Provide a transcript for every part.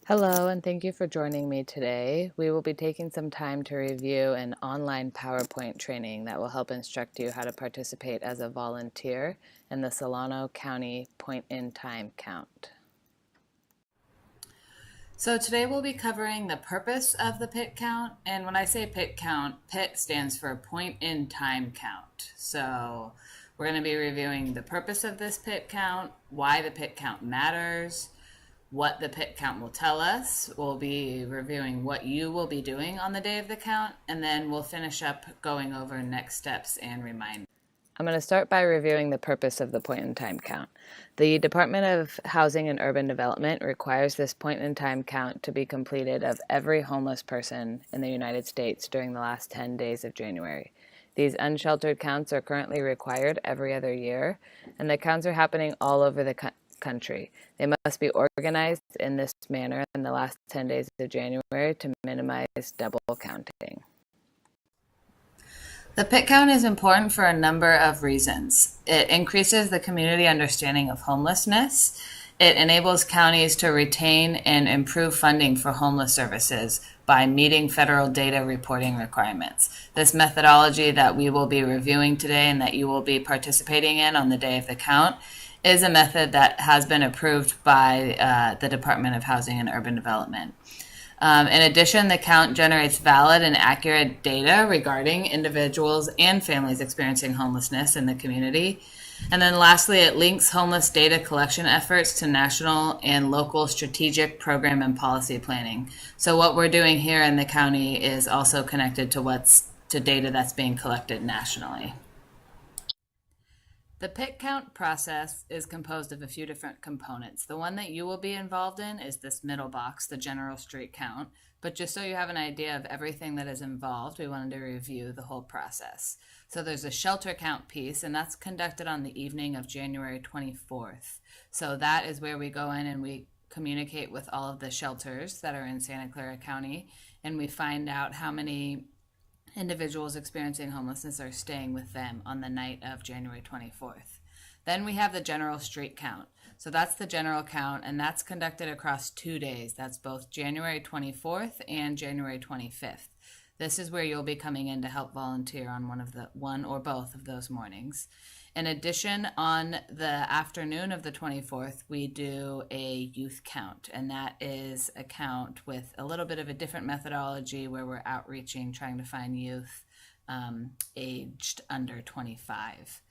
Hello, and thank you for joining me today. We will be taking some time to review an online PowerPoint training that will help instruct you how to participate as a volunteer in the Solano County Point-in-Time Count. So today we'll be covering the purpose of the PIT count, and when I say PIT count, PIT stands for Point-in-Time Count. So we're going to be reviewing the purpose of this PIT count, why the PIT count matters, what the PIT count will tell us. We'll be reviewing what you will be doing on the day of the count, and then we'll finish up going over next steps and reminders. I'm going to start by reviewing the purpose of the point-in-time count. The Department of Housing and Urban Development requires this point-in-time count to be completed of every homeless person in the United States during the last 10 days of January. These unsheltered counts are currently required every other year, and the counts are happening all over the country. They must be organized in this manner in the last 10 days of January to minimize double counting. The PIT count is important for a number of reasons. It increases the community understanding of homelessness. It enables counties to retain and improve funding for homeless services by meeting federal data reporting requirements. This methodology that we will be reviewing today and that you will be participating in on the day of the count is a method that has been approved by the Department of Housing and Urban Development. In addition, the count generates valid and accurate data regarding individuals and families experiencing homelessness in the community. And then lastly, it links homeless data collection efforts to national and local strategic program and policy planning. So what we're doing here in the county is also connected to data that's being collected nationally. The PIT count process is composed of a few different components. The one that you will be involved in is this middle box, the general street count. But just so you have an idea of everything that is involved, we wanted to review the whole process. So there's a shelter count piece, and that's conducted on the evening of January 24th. So that is where we go in and we communicate with all of the shelters that are in Santa Clara County, and we find out how many individuals experiencing homelessness are staying with them on the night of January 24th. Then we have the general street count. So that's the general count, and that's conducted across 2 days. That's both January 24th and January 25th. This is where you'll be coming in to help volunteer on one or both of those mornings. In addition, on the afternoon of the 24th, we do a youth count, and that is a count with a little bit of a different methodology where we're outreaching, trying to find youth aged under 25.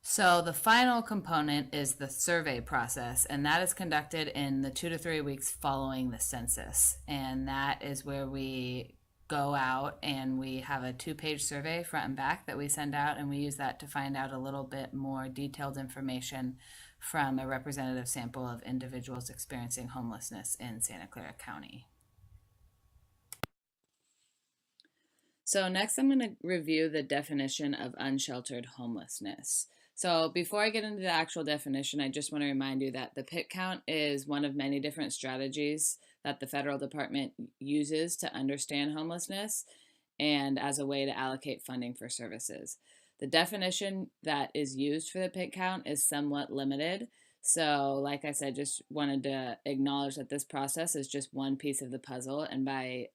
So the final component is the survey process, and that is conducted in the 2 to 3 weeks following the census, and that is where we go out and we have a 2-page survey front and back that we send out, and we use that to find out a little bit more detailed information from a representative sample of individuals experiencing homelessness in Santa Clara County. So next I'm going to review the definition of unsheltered homelessness. So before I get into the actual definition, I just want to remind you that the PIT count is one of many different strategies that the federal department uses to understand homelessness and as a way to allocate funding for services. The definition that is used for the PIT count is somewhat limited. So like I said, just wanted to acknowledge that this process is just one piece of the puzzle, and by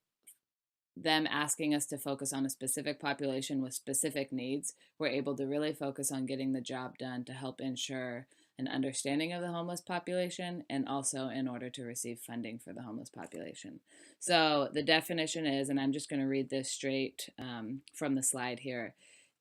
them asking us to focus on a specific population with specific needs, we're able to really focus on getting the job done to help ensure an understanding of the homeless population and also in order to receive funding for the homeless population. So the definition is, and I'm just going to read this straight from the slide here,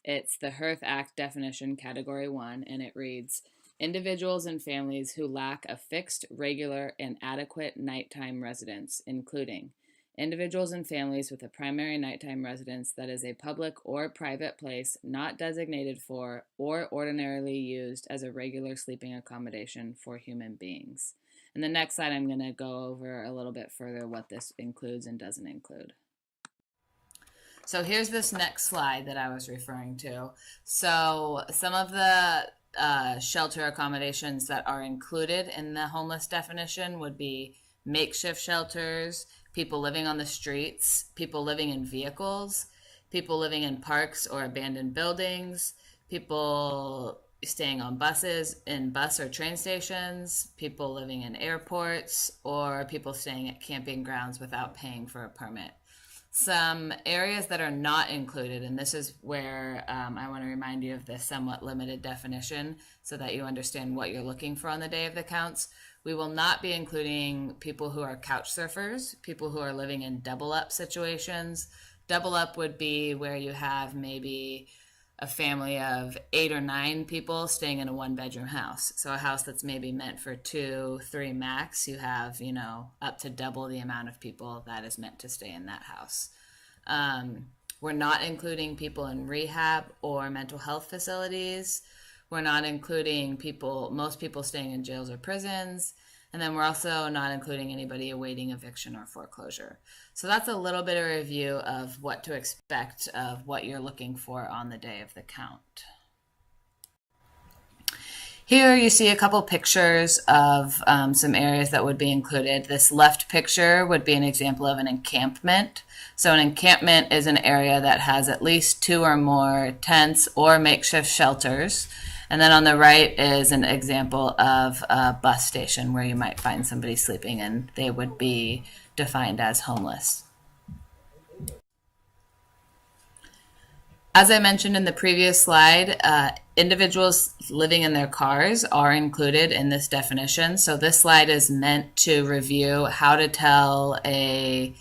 it's the Hearth Act definition, Category 1, and it reads, individuals and families who lack a fixed, regular, and adequate nighttime residence, including individuals and families with a primary nighttime residence that is a public or private place not designated for or ordinarily used as a regular sleeping accommodation for human beings. In the next slide, I'm going to go over a little bit further what this includes and doesn't include. So here's this next slide that I was referring to. So some of the shelter accommodations that are included in the homeless definition would be makeshift shelters, people living on the streets, people living in vehicles, people living in parks or abandoned buildings, people staying on buses, in bus or train stations, people living in airports, or people staying at camping grounds without paying for a permit. Some areas that are not included, and this is where I want to remind you of the somewhat limited definition so that you understand what you're looking for on the day of the counts. We will not be including people who are couch surfers, people who are living in double up situations. Double up would be where you have maybe a family of 8 or 9 people staying in a 1-bedroom house. So a house that's maybe meant for 2, 3 max, you have, up to double the amount of people that is meant to stay in that house. We're not including people in rehab or mental health facilities. We're not including most people staying in jails or prisons. And then we're also not including anybody awaiting eviction or foreclosure. So that's a little bit of a review of what to expect of what you're looking for on the day of the count. Here you see a couple pictures of some areas that would be included. This left picture would be an example of an encampment. So an encampment is an area that has at least 2 or more tents or makeshift shelters. And then on the right is an example of a bus station where you might find somebody sleeping and they would be defined as homeless. As I mentioned in the previous slide, individuals living in their cars are included in this definition. So this slide is meant to review how to tell if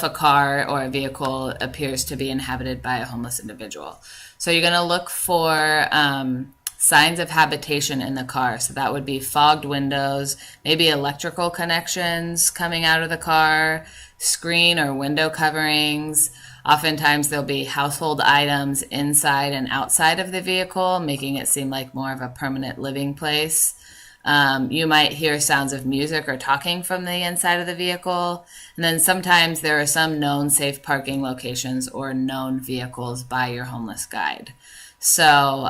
a car or a vehicle appears to be inhabited by a homeless individual. So you're going to look for signs of habitation in the car. So that would be fogged windows, maybe electrical connections coming out of the car, screen or window coverings. Oftentimes there'll be household items inside and outside of the vehicle, making it seem like more of a permanent living place. You might hear sounds of music or talking from the inside of the vehicle. And then sometimes there are some known safe parking locations or known vehicles by your homeless guide. So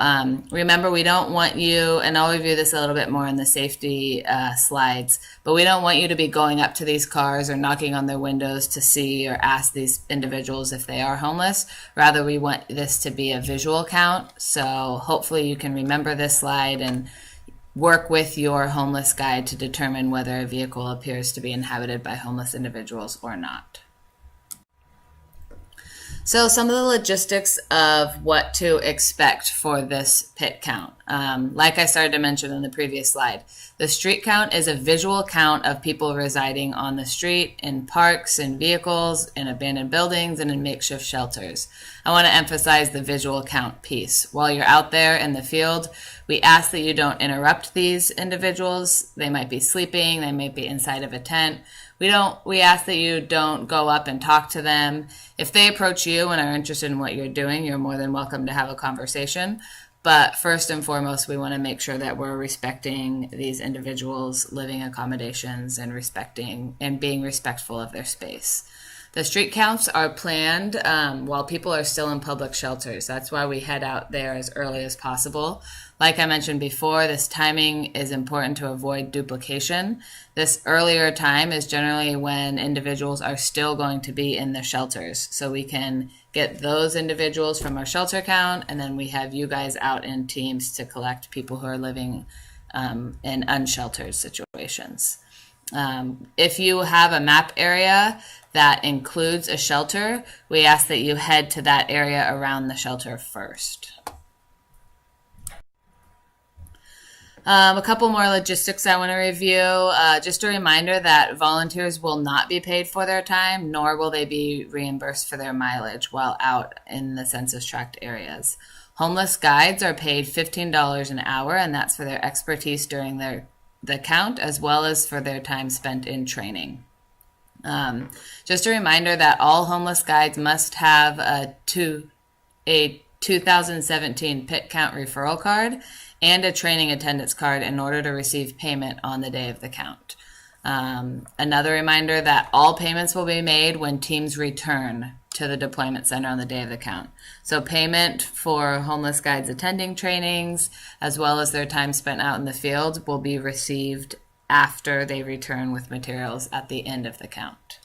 remember, we don't want you, and I'll review this a little bit more in the safety slides, but we don't want you to be going up to these cars or knocking on their windows to see or ask these individuals if they are homeless. Rather, we want this to be a visual count. So hopefully you can remember this slide and work with your homeless guide to determine whether a vehicle appears to be inhabited by homeless individuals or not. So some of the logistics of what to expect for this PIT count. Like I started to mention in the previous slide, the street count is a visual count of people residing on the street, in parks, in vehicles, in abandoned buildings, and in makeshift shelters. I want to emphasize the visual count piece. While you're out there in the field, we ask that you don't interrupt these individuals. They might be sleeping, they might be inside of a tent. We ask that you don't go up and talk to them. If they approach you and are interested in what you're doing, you're more than welcome to have a conversation. But first and foremost, we want to make sure that we're respecting these individuals' living accommodations and being respectful of their space. The street counts are planned while people are still in public shelters. That's why we head out there as early as possible. Like I mentioned before, this timing is important to avoid duplication. This earlier time is generally when individuals are still going to be in the shelters. So we can get those individuals from our shelter count, and then we have you guys out in teams to collect people who are living in unsheltered situations. If you have a map area that includes a shelter, we ask that you head to that area around the shelter first. A couple more logistics I want to review. Just a reminder that volunteers will not be paid for their time, nor will they be reimbursed for their mileage while out in the census tract areas. Homeless guides are paid $15 an hour, and that's for their expertise during the count, as well as for their time spent in training. Just a reminder that all homeless guides must have a 2017 PIT count referral card and a training attendance card in order to receive payment on the day of the count. Another reminder that all payments will be made when teams return to the deployment center on the day of the count. So payment for homeless guides attending trainings, as well as their time spent out in the field, will be received after they return with materials at the end of the count.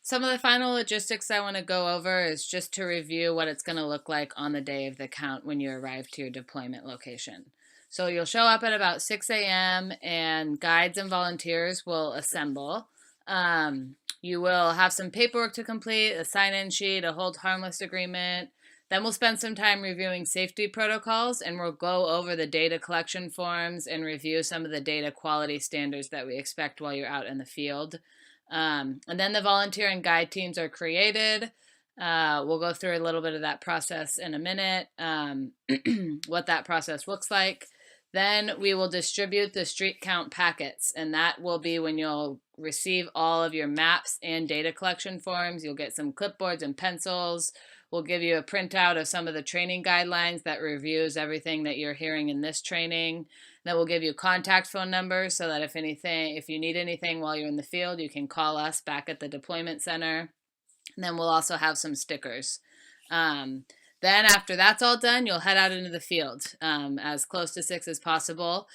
Some of the final logistics I want to go over is just to review what it's going to look like on the day of the count when you arrive to your deployment location. So you'll show up at about 6 a.m. and guides and volunteers will assemble. You will have some paperwork to complete, a sign-in sheet, a hold harmless agreement. Then we'll spend some time reviewing safety protocols, and we'll go over the data collection forms and review some of the data quality standards that we expect while you're out in the field. And then the volunteer and guide teams are created. We'll go through a little bit of that process in a minute, what that process looks like. Then we will distribute the street count packets, and that will be when you'll receive all of your maps and data collection forms. You'll get some clipboards and pencils. We'll give you a printout of some of the training guidelines that reviews everything that you're hearing in this training. Then we'll give you contact phone numbers so that if you need anything while you're in the field, you can call us back at the deployment center. And then we'll also have some stickers. Then after that's all done, you'll head out into the field as close to 6 as possible.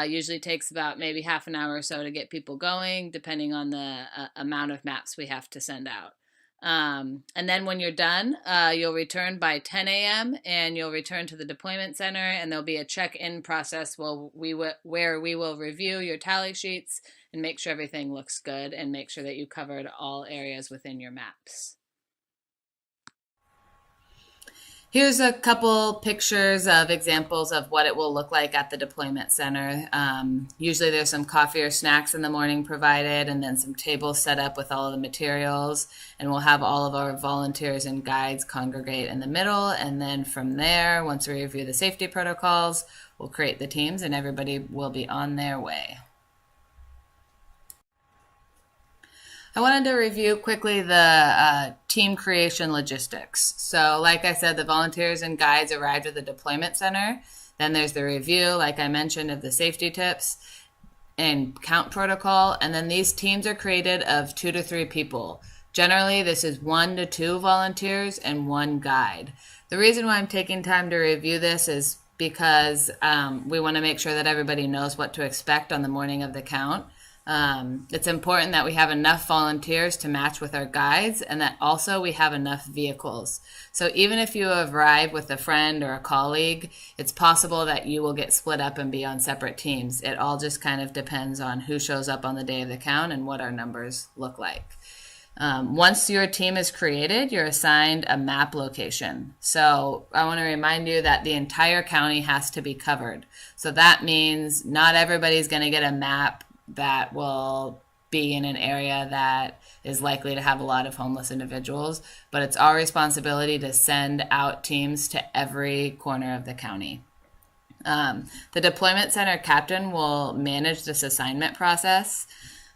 Usually takes about maybe half an hour or so to get people going, depending on the amount of maps we have to send out. And then when you're done, you'll return by 10 a.m. and you'll return to the deployment center, and there'll be a check-in process where we will review your tally sheets and make sure everything looks good and make sure that you covered all areas within your maps. Here's a couple pictures of examples of what it will look like at the deployment center. Usually there's some coffee or snacks in the morning provided, and then some tables set up with all of the materials, and we'll have all of our volunteers and guides congregate in the middle, and then from there, once we review the safety protocols, we'll create the teams and everybody will be on their way. I wanted to review quickly the team creation logistics. So like I said, the volunteers and guides arrived at the deployment center. Then there's the review, like I mentioned, of the safety tips and count protocol. And then these teams are created of 2 to 3 people. Generally, this is 1 to 2 volunteers and 1 guide. The reason why I'm taking time to review this is because we want to make sure that everybody knows what to expect on the morning of the count. It's important that we have enough volunteers to match with our guides, and that also we have enough vehicles. So even if you arrive with a friend or a colleague, it's possible that you will get split up and be on separate teams. It all just kind of depends on who shows up on the day of the count and what our numbers look like. Once your team is created, you're assigned a map location. So I want to remind you that the entire county has to be covered. So that means not everybody's going to get a map that will be in an area that is likely to have a lot of homeless individuals, but it's our responsibility to send out teams to every corner of the county. The deployment center captain will manage this assignment process.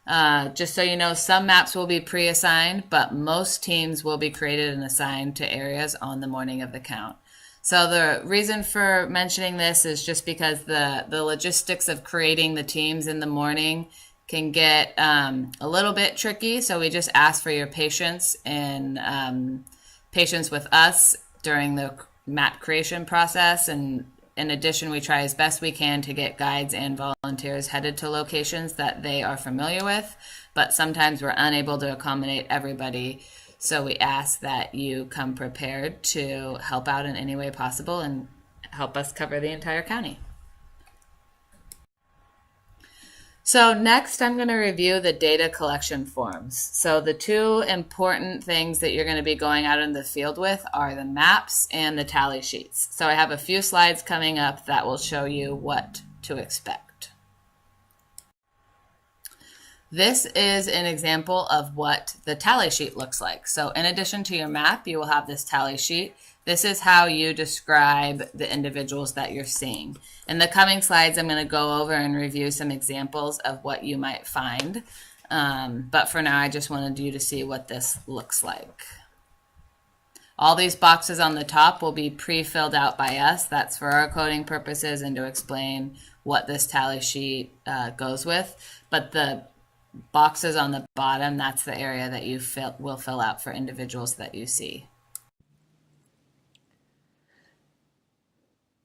Just so you know, some maps will be pre-assigned, but most teams will be created and assigned to areas on the morning of the count. So the reason for mentioning this is just because the logistics of creating the teams in the morning can get a little bit tricky. So we just ask for your patience and patience with us during the map creation process. And in addition, we try as best we can to get guides and volunteers headed to locations that they are familiar with, but sometimes we're unable to accommodate everybody. So we ask that you come prepared to help out in any way possible and help us cover the entire county. So next I'm going to review the data collection forms. So the 2 important things that you're going to be going out in the field with are the maps and the tally sheets. So I have a few slides coming up that will show you what to expect. This is an example of what the tally sheet looks like. So in addition to your map, you will have this tally sheet. This is how you describe the individuals that you're seeing. In the coming slides, I'm going to go over and review some examples of what you might find. But for now, I just wanted you to see what this looks like. All these boxes on the top will be pre-filled out by us. That's for our coding purposes and to explain what this tally sheet goes with. But the boxes on the bottom, that's the area that you will fill out for individuals that you see.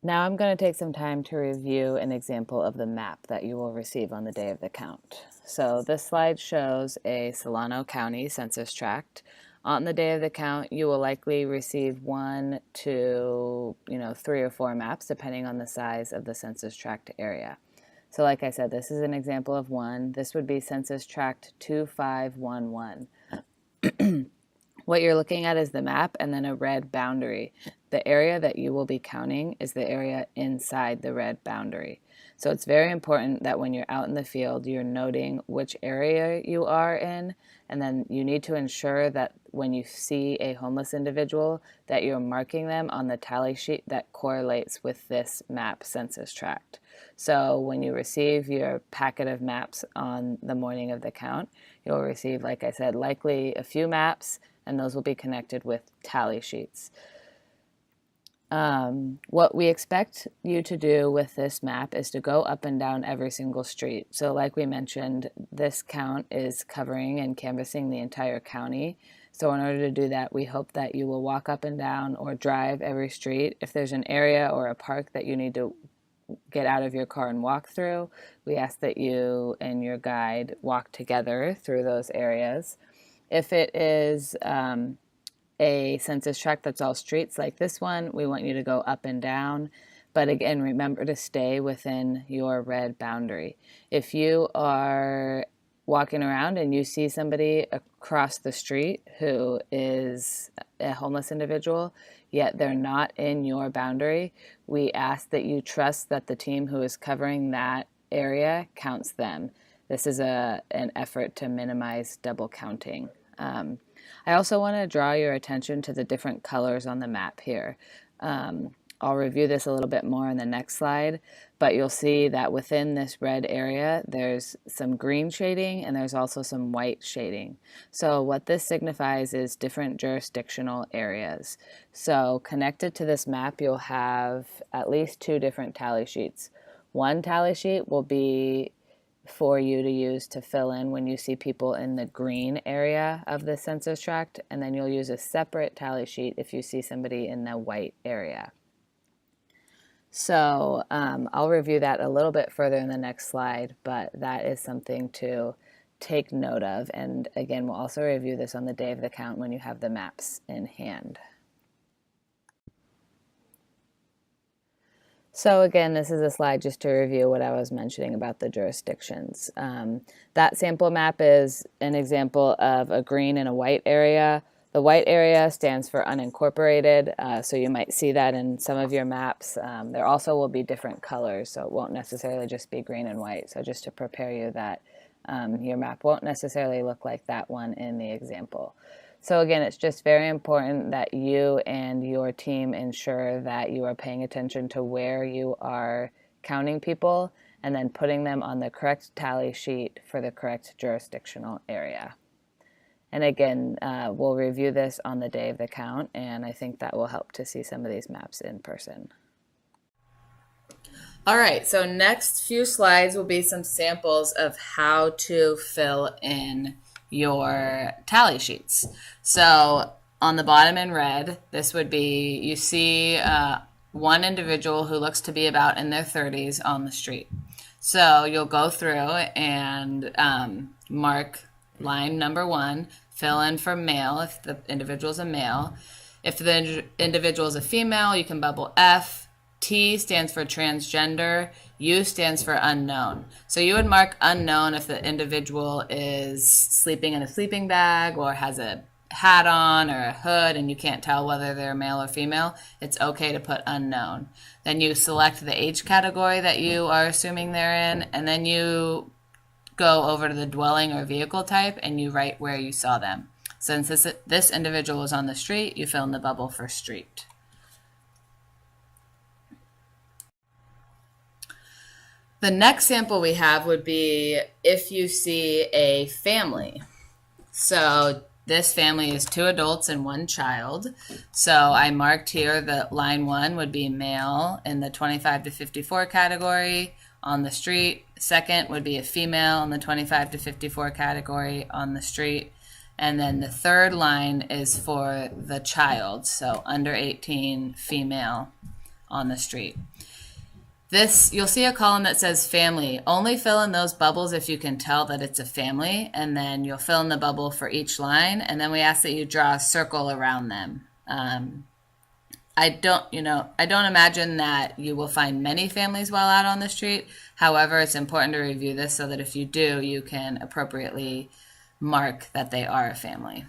Now I'm going to take some time to review an example of the map that you will receive on the day of the count. So this slide shows a Solano County census tract. On the day of the count, you will likely receive 1 to 3 or 4 maps depending on the size of the census tract area. So like I said, this is an example of one. This would be census tract 2511. What you're looking at is the map and then a red boundary. The area that you will be counting is the area inside the red boundary. So it's very important that when you're out in the field, you're noting which area you are in, and then you need to ensure that when you see a homeless individual, that you're marking them on the tally sheet that correlates with this map census tract. So when you receive your packet of maps on the morning of the count, you'll receive, like I said, likely a few maps, and those will be connected with tally sheets. What we expect you to do with this map is to go up and down every single street. So like we mentioned, this count is covering and canvassing the entire county. So in order to do that, we hope that you will walk up and down or drive every street. If there's an area or a park that you need to get out of your car and walk through, we ask that you and your guide walk together through those areas. If it is a census tract that's all streets like this one, we want you to go up and down. But again, remember to stay within your red boundary. If you are walking around and you see somebody across the street who is a homeless individual, yet they're not in your boundary, we ask that you trust that the team who is covering that area counts them. This is an effort to minimize double counting. I also want to draw your attention to the different colors on the map here. I'll review this a little bit more in the next slide, but you'll see that within this red area, there's some green shading and there's also some white shading. So what this signifies is different jurisdictional areas. So connected to this map, you'll have at least 2 different tally sheets. One tally sheet will be for you to use to fill in when you see people in the green area of the census tract, and then you'll use a separate tally sheet if you see somebody in the white area. So I'll review that a little bit further in the next slide, but that is something to take note of. And again, we'll also review this on the day of the count when you have the maps in hand. So again, this is a slide just to review what I was mentioning about the jurisdictions. That sample map is an example of a green and a white area. The white area stands for unincorporated, so you might see that in some of your maps. There also will be different colors, so it won't necessarily just be green and white. So just to prepare you that your map won't necessarily look like that one in the example. So again, it's just very important that you and your team ensure that you are paying attention to where you are counting people and then putting them on the correct tally sheet for the correct jurisdictional area. And again, we'll review this on the day of the count, and I think that will help to see some of these maps in person. All right, so next few slides will be some samples of how to fill in your tally sheets. So on the bottom in red, this would be, you see one individual who looks to be about in their 30s on the street. So you'll go through and mark line number 1, fill in for male if the individual is a male. If the individual is a female, you can bubble F. T stands for transgender. U stands for unknown. So you would mark unknown if the individual is sleeping in a sleeping bag or has a hat on or a hood and you can't tell whether they're male or female. It's okay to put unknown. Then you select the age category that you are assuming they're in, and then you go over to the dwelling or vehicle type and you write where you saw them. Since this individual was on the street, you fill in the bubble for street. The next sample we have would be if you see a family. So this family is 2 adults and 1 child. So I marked here that line 1 would be male in the 25 to 54 category on the street. Second would be a female in the 25 to 54 category on the street. And then the third line is for the child, so under 18, female on the street. This, you'll see a column that says family. Only fill in those bubbles if you can tell that it's a family, and then you'll fill in the bubble for each line, and then we ask that you draw a circle around them. I don't imagine that you will find many families while out on the street. However, it's important to review this so that if you do, you can appropriately mark that they are a family.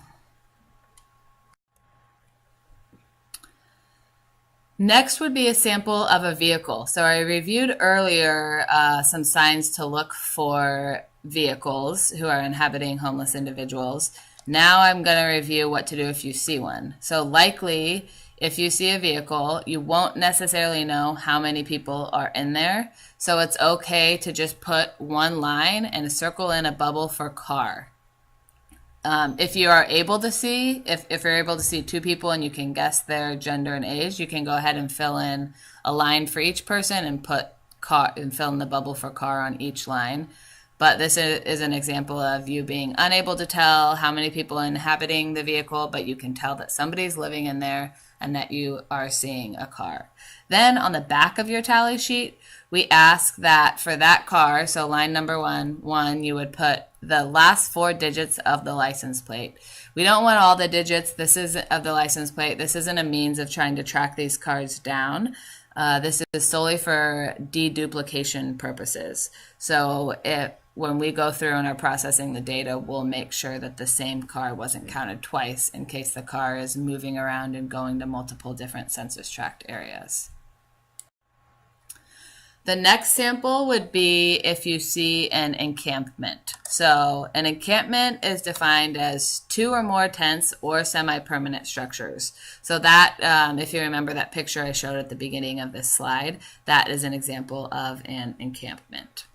Next would be a sample of a vehicle. So I reviewed earlier some signs to look for vehicles who are inhabiting homeless individuals. Now I'm going to review what to do if you see one. So likely, if you see a vehicle, you won't necessarily know how many people are in there. So it's okay to just put one line and circle in a bubble for car. If you are able to see, if you're able to see two people and you can guess their gender and age, you can go ahead and fill in a line for each person and put car and fill in the bubble for car on each line. But this is an example of you being unable to tell how many people are inhabiting the vehicle, but you can tell that somebody's living in there and that you are seeing a car. Then on the back of your tally sheet, we ask that for that car, so line number one, you would put the last 4 digits of the license plate. We don't want all the digits of the license plate. This isn't a means of trying to track these cars down. This is solely for deduplication purposes. So when we go through and are processing the data, we'll make sure that the same car wasn't counted twice in case the car is moving around and going to multiple different census tract areas. The next sample would be if you see an encampment. So an encampment is defined as 2 or more tents or semi-permanent structures. So that, if you remember that picture I showed at the beginning of this slide, that is an example of an encampment.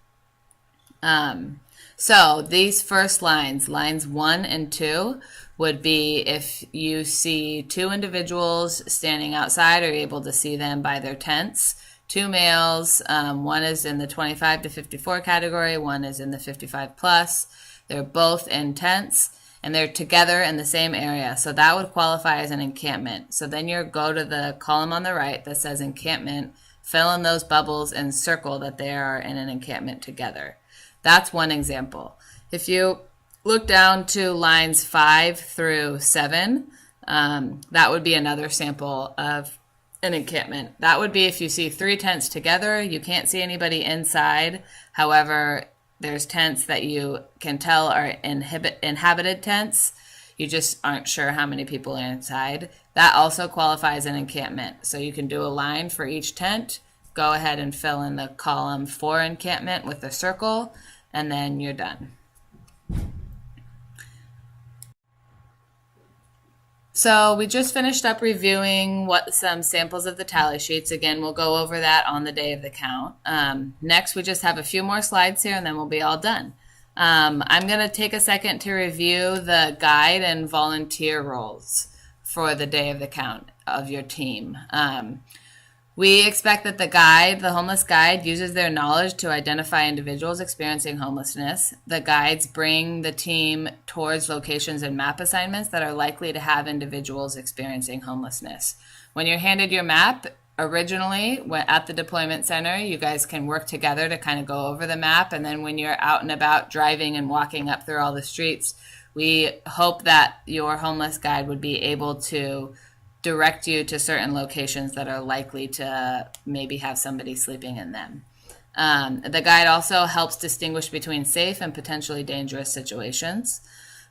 So these first lines 1 and 2, would be if you see 2 individuals standing outside or you're able to see them by their tents. 2 males, one is in the 25 to 54 category, one is in the 55 plus. They're both in tents and they're together in the same area. So that would qualify as an encampment. So then you go to the column on the right that says encampment, fill in those bubbles and circle that they are in an encampment together. That's one example. If you look down to lines 5 through 7, that would be another sample of an encampment. That would be if you see 3 tents together, you can't see anybody inside. However, there's tents that you can tell are inhabited tents. You just aren't sure how many people are inside. That also qualifies an encampment. So you can do a line for each tent, go ahead and fill in the column for encampment with a circle, and then you're done. So we just finished up reviewing some samples of the tally sheets. Again, we'll go over that on the day of the count. Next, we just have a few more slides here and then we'll be all done. I'm going to take a second to review the guide and volunteer roles for the day of the count of your team. We expect that the homeless guide, uses their knowledge to identify individuals experiencing homelessness. The guides bring the team towards locations and map assignments that are likely to have individuals experiencing homelessness. When you're handed your map, originally at the deployment center, you guys can work together to kind of go over the map. And then when you're out and about driving and walking up through all the streets, we hope that your homeless guide would be able to direct you to certain locations that are likely to maybe have somebody sleeping in them. The guide also helps distinguish between safe and potentially dangerous situations.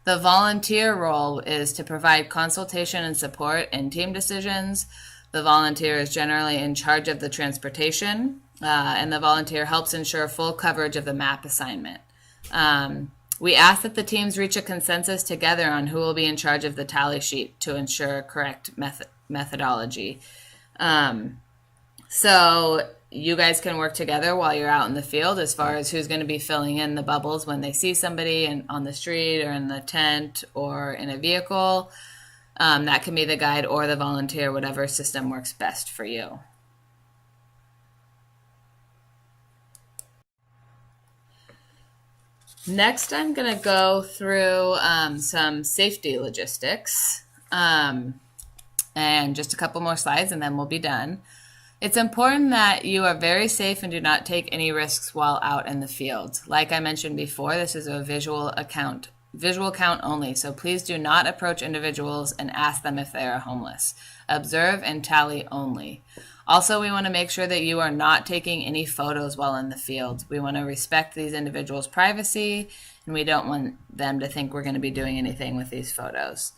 The volunteer role is to provide consultation and support in team decisions. The volunteer is generally in charge of the transportation, and the volunteer helps ensure full coverage of the map assignment. We ask that the teams reach a consensus together on who will be in charge of the tally sheet to ensure correct methodology. So you guys can work together while you're out in the field as far as who's going to be filling in the bubbles when they see somebody on the street or in the tent or in a vehicle. That can be the guide or the volunteer, whatever system works best for you. Next, I'm going to go through some safety logistics and just a couple more slides and then we'll be done. It's important that you are very safe and do not take any risks while out in the field. Like I mentioned before, this is a visual count only, so please do not approach individuals and ask them if they are homeless. Observe and tally only. Also, we want to make sure that you are not taking any photos while in the field. We want to respect these individuals' privacy, and we don't want them to think we're going to be doing anything with these photos.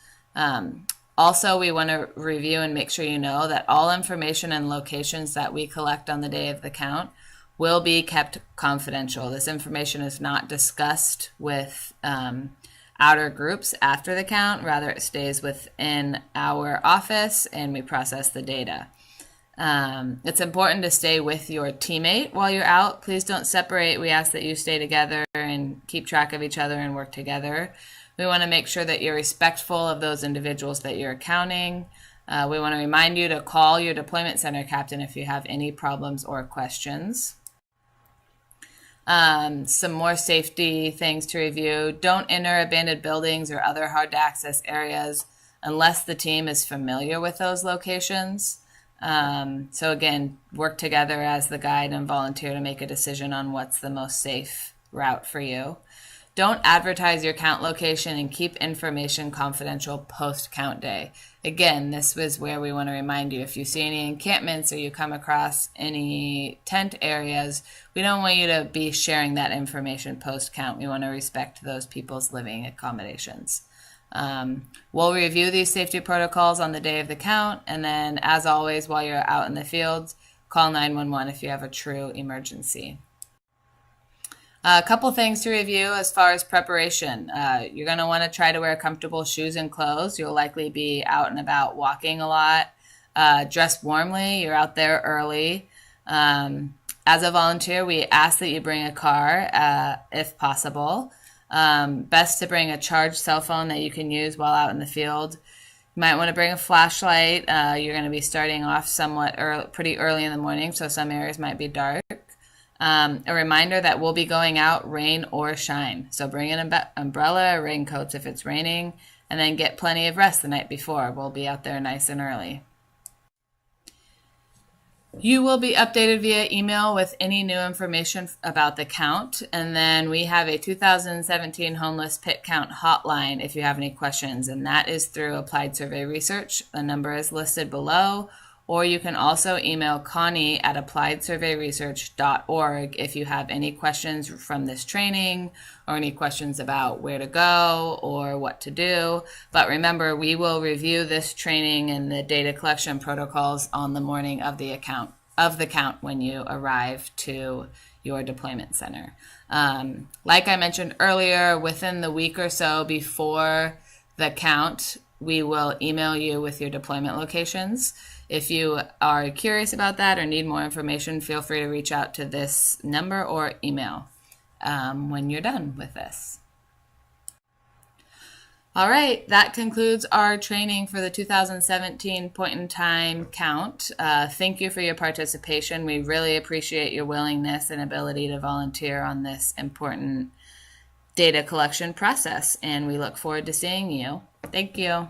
Also, we want to review and make sure you know that all information and locations that we collect on the day of the count will be kept confidential. This information is not discussed with outer groups after the count. Rather, it stays within our office and we process the data. It's important to stay with your teammate while you're out. Please don't separate. We ask that you stay together and keep track of each other and work together. We want to make sure that you're respectful of those individuals that you're counting. We want to remind you to call your deployment center captain if you have any problems or questions. Some more safety things to review. Don't enter abandoned buildings or other hard to access areas unless the team is familiar with those locations. So again, work together as the guide and volunteer to make a decision on what's the most safe route for you. Don't advertise your count location and keep information confidential post-count day. Again, this was where we want to remind you, if you see any encampments or you come across any tent areas, we don't want you to be sharing that information post-count. We want to respect those people's living accommodations. We'll review these safety protocols on the day of the count, and then, as always, while you're out in the field, call 911 if you have a true emergency. A couple things to review as far as preparation. You're going to want to try to wear comfortable shoes and clothes. You'll likely be out and about walking a lot. Dress warmly. You're out there early. As a volunteer, we ask that you bring a car if possible. Best to bring a charged cell phone that you can use while out in the field. You might want to bring a flashlight. You're going to be starting off pretty early in the morning, so some areas might be dark. A reminder that we'll be going out rain or shine. So bring an umbrella or raincoats if it's raining, and then get plenty of rest the night before. We'll be out there nice and early. You will be updated via email with any new information about the count, and then we have a 2017 Homeless Pit Count hotline if you have any questions, and that is through Applied Survey Research. The number is listed below, or you can also email Connie at appliedsurveyresearch.org if you have any questions from this training or any questions about where to go or what to do. But remember, we will review this training and the data collection protocols on the morning of the count when you arrive to your deployment center. Like I mentioned earlier, within the week or so before the count, we will email you with your deployment locations. If you are curious about that or need more information, feel free to reach out to this number or email when you're done with this. All right, that concludes our training for the 2017 point in time count. Thank you for your participation. We really appreciate your willingness and ability to volunteer on this important data collection process, and we look forward to seeing you. Thank you.